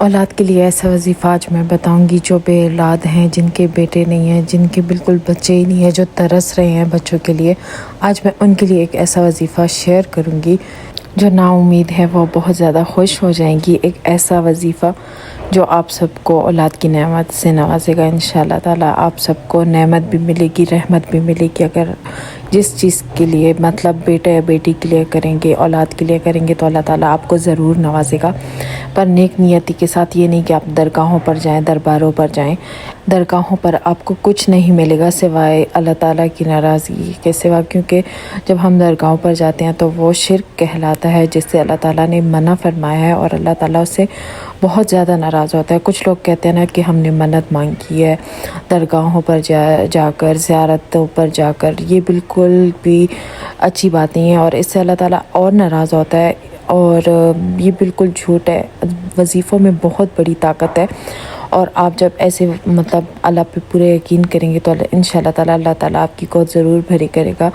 اولاد کے لیے ایسا وظیفہ آج میں بتاؤں گی جو بے اولاد ہیں، جن کے بیٹے نہیں ہیں، جن کے بالکل بچے ہی نہیں ہیں، جو ترس رہے ہیں بچوں کے لیے. آج میں ان کے لیے ایک ایسا وظیفہ شیئر کروں گی جو نا امید ہے وہ بہت زیادہ خوش ہو جائیں گی. ایک ایسا وظیفہ جو آپ سب کو اولاد کی نعمت سے نوازے گا. انشاءاللہ تعالیٰ آپ سب کو نعمت بھی ملے گی، رحمت بھی ملے گی. اگر جس چیز کے لیے مطلب بیٹا یا بیٹی کے لیے کریں گے، اولاد کے لیے کریں گے، تو اللہ تعالیٰ آپ کو ضرور نوازے گا. پر نیک نیتی کے ساتھ. یہ نہیں کہ آپ درگاہوں پر جائیں، درباروں پر جائیں. درگاہوں پر آپ کو کچھ نہیں ملے گا سوائے اللہ تعالیٰ کی ناراضگی کے سوا، کیونکہ جب ہم درگاہوں پر جاتے ہیں تو وہ شرک کہلاتا ہے جس سے اللہ تعالیٰ نے منع فرمایا ہے، اور اللہ تعالیٰ اس سے بہت زیادہ ناراض ہوتا ہے. کچھ لوگ کہتے ہیں نا کہ ہم نے منت مانگی ہے درگاہوں پر جا کر، زیارتوں پر جا کر. یہ بالکل بھی اچھی بات نہیں ہے، اور اس سے اللہ تعالیٰ اور ناراض ہوتا ہے، اور یہ بالکل جھوٹ ہے. وظیفوں میں بہت بڑی طاقت ہے، اور آپ جب ایسے مطلب اللہ پہ پورے یقین کریں گے تو انشاءاللہ تعالیٰ اللہ تعالیٰ آپ کی قوت ضرور بھری کرے گا.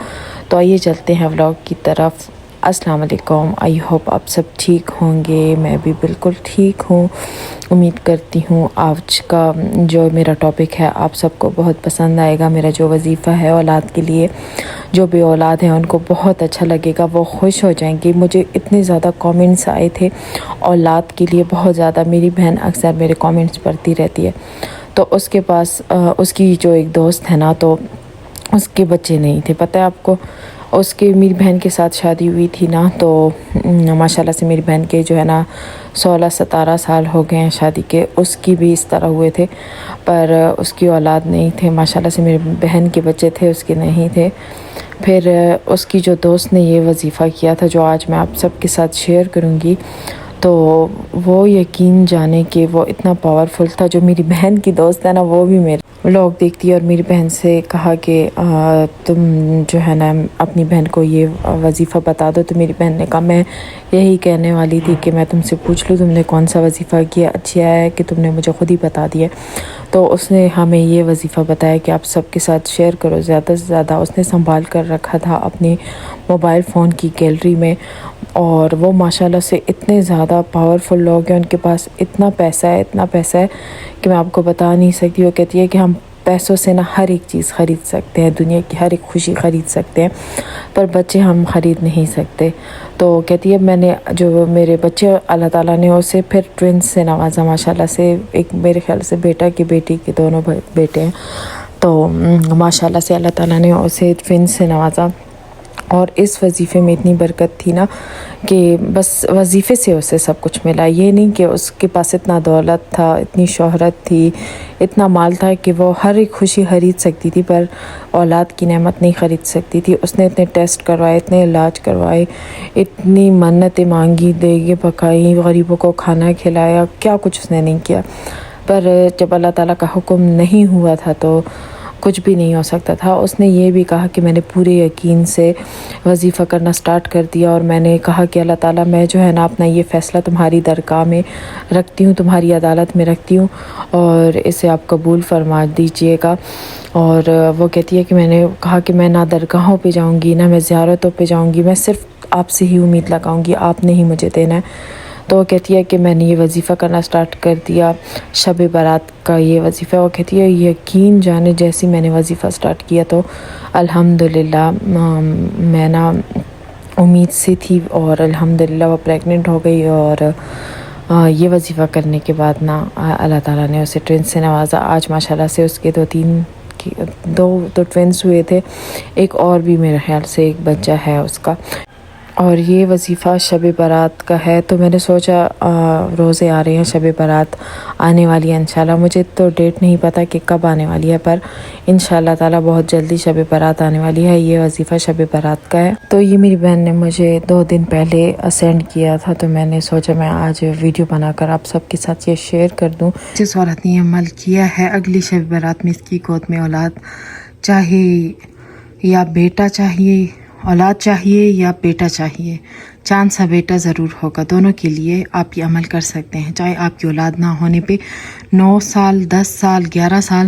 تو آئیے چلتے ہیں ولاگ کی طرف. السلام علیکم. آئی ہوپ آپ سب ٹھیک ہوں گے. میں بھی بالکل ٹھیک ہوں. امید کرتی ہوں آج کا جو میرا ٹاپک ہے آپ سب کو بہت پسند آئے گا. میرا جو وظیفہ ہے اولاد کے لیے، جو بے اولاد ہیں ان کو بہت اچھا لگے گا، وہ خوش ہو جائیں گے. مجھے اتنے زیادہ کامنٹس آئے تھے اولاد کے لیے، بہت زیادہ. میری بہن اکثر میرے کامنٹس پڑھتی رہتی ہے. تو اس کے پاس اس کی جو ایک دوست ہے نا، تو اس کے بچے نہیں تھے. پتہ ہے آپ کو، اس کی میری بہن کے ساتھ شادی ہوئی تھی نا، تو ماشاءاللہ سے میری بہن کے جو ہے نا 16-17 سال ہو گئے ہیں شادی کے. اس کی بھی اس طرح ہوئے تھے، پر اس کی اولاد نہیں تھے. ماشاءاللہ سے میری بہن کے بچے تھے، اس کے نہیں تھے. پھر اس کی جو دوست نے یہ وظیفہ کیا تھا جو آج میں آپ سب کے ساتھ شیئر کروں گی، تو وہ یقین جانے کہ وہ اتنا پاورفل تھا. جو میری بہن کی دوست ہے نا، وہ بھی میرے ولاگ دیکھتی ہے، اور میری بہن سے کہا کہ تم جو ہے نا اپنی بہن کو یہ وظیفہ بتا دو. تو میری بہن نے کہا میں یہی کہنے والی تھی کہ میں تم سے پوچھ لوں تم نے کون سا وظیفہ کیا. اچھا ہے کہ تم نے مجھے خود ہی بتا دیا. تو اس نے ہمیں یہ وظیفہ بتایا کہ آپ سب کے ساتھ شیئر کرو زیادہ سے زیادہ. اس نے سنبھال کر رکھا تھا اپنے موبائل فون کی گیلری میں، اور وہ ماشاءاللہ سے اتنے زیادہ پاورفل لوگ ہیں، ان کے پاس اتنا پیسہ ہے کہ میں آپ کو بتا نہیں سکتی. وہ کہتی ہے کہ ہم پیسوں سے نہ ہر ایک چیز خرید سکتے ہیں، دنیا کی ہر ایک خوشی خرید سکتے ہیں، پر بچے ہم خرید نہیں سکتے. تو کہتی ہے میں نے جو میرے بچے اللہ تعالیٰ نے اسے پھر ٹوینس سے نوازا. ماشاءاللہ سے ایک میرے خیال سے بیٹا کی بیٹی کے دونوں بیٹے ہیں. تو ماشاءاللہ سے اللہ تعالیٰ نے اسے ٹوینس سے نوازا. اور اس وظیفے میں اتنی برکت تھی نا کہ بس وظیفے سے اسے سب کچھ ملا. یہ نہیں کہ اس کے پاس اتنا دولت تھا، اتنی شہرت تھی، اتنا مال تھا کہ وہ ہر ایک خوشی خرید سکتی تھی، پر اولاد کی نعمت نہیں خرید سکتی تھی. اس نے اتنے ٹیسٹ کروائے، اتنے علاج کروائے، اتنی منتیں مانگی، دیگیں پکائی، غریبوں کو کھانا کھلایا، کیا کچھ اس نے نہیں کیا. پر جب اللہ تعالیٰ کا حکم نہیں ہوا تھا تو کچھ بھی نہیں ہو سکتا تھا. اس نے یہ بھی کہا کہ میں نے پورے یقین سے وظیفہ کرنا سٹارٹ کر دیا، اور میں نے کہا کہ اللہ تعالیٰ میں جو ہے نا اپنا یہ فیصلہ تمہاری درگاہ میں رکھتی ہوں، تمہاری عدالت میں رکھتی ہوں، اور اسے آپ قبول فرما دیجئے گا. اور وہ کہتی ہے کہ میں نے کہا کہ میں نہ درگاہوں پہ جاؤں گی، نہ میں زیارتوں پہ جاؤں گی، میں صرف آپ سے ہی امید لگاؤں گی، آپ نے ہی مجھے دینا ہے. تو وہ کہتی ہے کہ میں نے یہ وظیفہ کرنا سٹارٹ کر دیا، شب برات کا یہ وظیفہ. وہ کہتی ہے یقین جانے جیسی میں نے وظیفہ سٹارٹ کیا تو الحمدللہ میں نا امید سے تھی، اور الحمدللہ وہ پریگننٹ ہو گئی. اور یہ وظیفہ کرنے کے بعد نا اللہ تعالیٰ نے اسے ٹوینس سے نوازا. آج ماشاءاللہ سے اس کے دو ٹوینس ہوئے تھے، ایک اور بھی میرے خیال سے ایک بچہ ہے اس کا. اور یہ وظیفہ شب برات کا ہے. تو میں نے سوچا روزے آ رہے ہیں، شب برات آنے والی ہے انشاءاللہ. مجھے تو ڈیٹ نہیں پتہ کہ کب آنے والی ہے، پر انشاءاللہ تعالیٰ بہت جلدی شب برات آنے والی ہے. یہ وظیفہ شب برات کا ہے. تو یہ میری بہن نے مجھے 2 دن پہلے سینڈ کیا تھا، تو میں نے سوچا میں آج ویڈیو بنا کر آپ سب کے ساتھ یہ شیئر کر دوں. جس عورت نے عمل کیا ہے، اگلی شب برات میں اس کی گود میں اولاد چاہے یا بیٹا چاہیے، اولاد چاہیے یا بیٹا چاہیے، چاند سا بیٹا ضرور ہوگا. دونوں کے لیے آپ یہ عمل کر سکتے ہیں. چاہے آپ کی اولاد نہ ہونے پہ 9 سال، 10 سال، 11 سال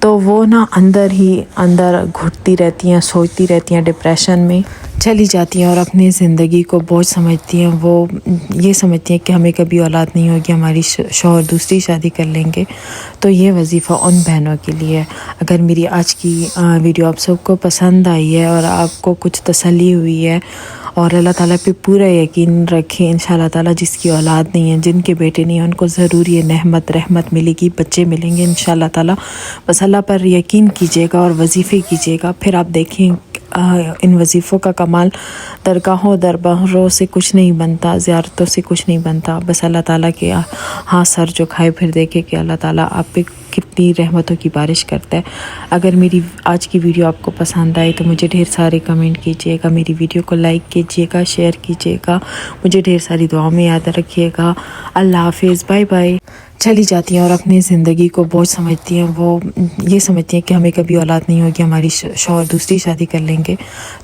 تو وہ نا اندر ہی اندر گھٹتی رہتی ہیں، سوچتی رہتی ہیں، ڈپریشن میں چلی جاتی ہیں اور اپنی زندگی کو بوجھ سمجھتی ہیں۔ وہ یہ سمجھتی ہیں کہ ہمیں کبھی اولاد نہیں ہوگی، ہماری شوہر دوسری شادی کر لیں گے۔ تو یہ وظیفہ ان بہنوں کے لیے ہے۔ اگر میری آج کی ویڈیو آپ سب کو پسند آئی ہے اور آپ کو کچھ تسلی ہوئی ہے اور اللہ تعالیٰ پہ پورا یقین رکھیں، انشاءاللہ تعالیٰ جس کی اولاد نہیں ہے، جن کے بیٹے نہیں ہیں، ان کو ضرور یہ نعمت رحمت ملے گی، بچے ملیں گے انشاءاللہ تعالیٰ۔ بس اللہ پر یقین کیجیے گا اور وظیفے کیجیے گا، پھر آپ دیکھیں ان وظیفوں کا کمال درگاہوں درباروں سے کچھ نہیں بنتا، زیارتوں سے کچھ نہیں بنتا۔ بس اللہ تعالیٰ کے ہاتھ سر جھکائے پھر دیکھے کہ اللہ تعالیٰ آپ پہ کتنی رحمتوں کی بارش کرتا ہے۔ اگر میری آج کی ویڈیو آپ کو پسند آئی تو مجھے ڈھیر سارے کمنٹ کیجیے گا، میری ویڈیو کو لائک کیجیے گا، شیئر کیجیے گا، مجھے ڈھیر ساری دعاؤں میں یاد رکھیے گا۔ اللہ حافظ، بائے بائے۔ چلی جاتی ہیں اور اپنی زندگی کو بوجھ سمجھتی ہیں۔ وہ یہ سمجھتی ہیں کہ ہمیں کبھی اولاد نہیں ہوگی، ہماری شوہر دوسری شادی کر لیں گے۔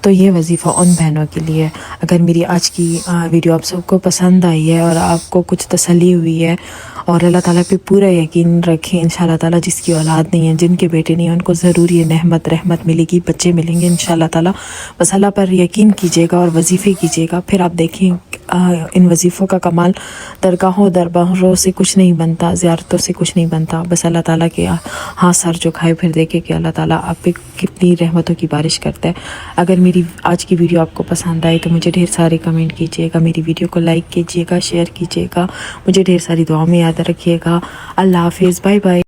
تو یہ وظیفہ ان بہنوں کے لیے ہے۔ اگر میری آج کی ویڈیو آپ سب کو پسند آئی ہے اور آپ کو کچھ تسلی ہوئی ہے اور اللہ تعالیٰ پہ پورا یقین رکھیں، انشاءاللہ تعالیٰ جس کی اولاد نہیں ہے، جن کے بیٹے نہیں ہیں، ان کو ضرور یہ نعمت رحمت ملے گی، بچے ملیں گے انشاءاللہ تعالیٰ۔ بس اللہ پر یقین کیجیے گا اور وظیفے کیجیے گا، پھر آپ دیکھیں ان وظیفوں کا کمال درگاہوں درباروں سے کچھ نہیں بنتا، زیارتوں سے کچھ نہیں بنتا۔ بس اللہ تعالیٰ کے ہاتھ سر جھکائے پھر دیکھے کہ اللہ تعالیٰ آپ پہ کتنی رحمتوں کی بارش کرتا ہے۔ اگر میری آج کی ویڈیو آپ کو پسند آئی تو مجھے ڈھیر سارے کمنٹ کیجیے گا، میری ویڈیو کو لائک کیجیے گا، شیئر کیجیے گا، مجھے ڈھیر ساری دعاؤں میں یاد رکھیے گا۔ اللہ حافظ، بائے بائے۔